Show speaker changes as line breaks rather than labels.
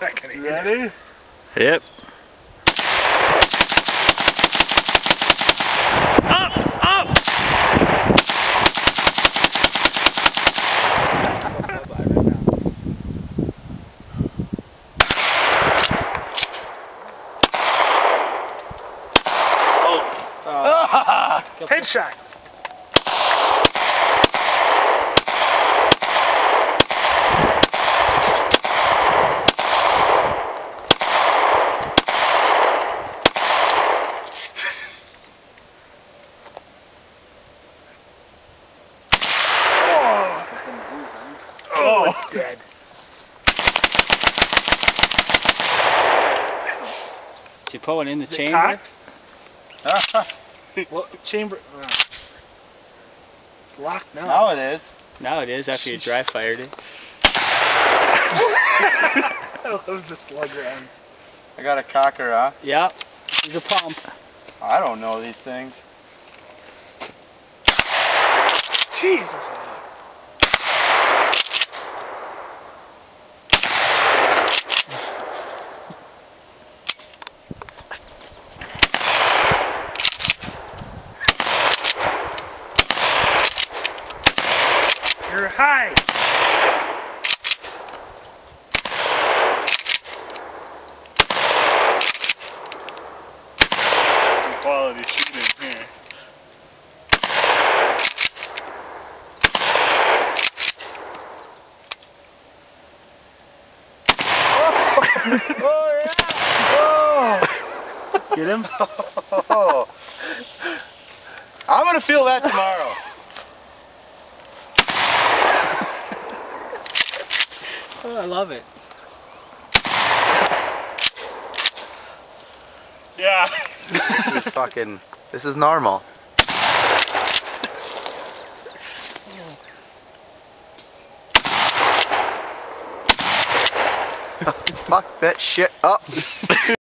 not gonna hit
Ready?
it.
Yep. Up! Up!
Headshot. Oh, it's dead.
Did you put one in the
Is it
chamber?
cocked? Well, chamber. It's locked now.
Now it is.
Now it is after you dry fired it.
I love the slug rounds.
I got a cocker, huh?
Yep. There's a pump.
I don't know these things.
Jesus. You're high.
Some quality shooting here. Oh yeah! Oh!
Get him?
Oh. I'm gonna feel that tomorrow.
Oh, I love it.
Yeah.
This is normal. Fuck that shit up.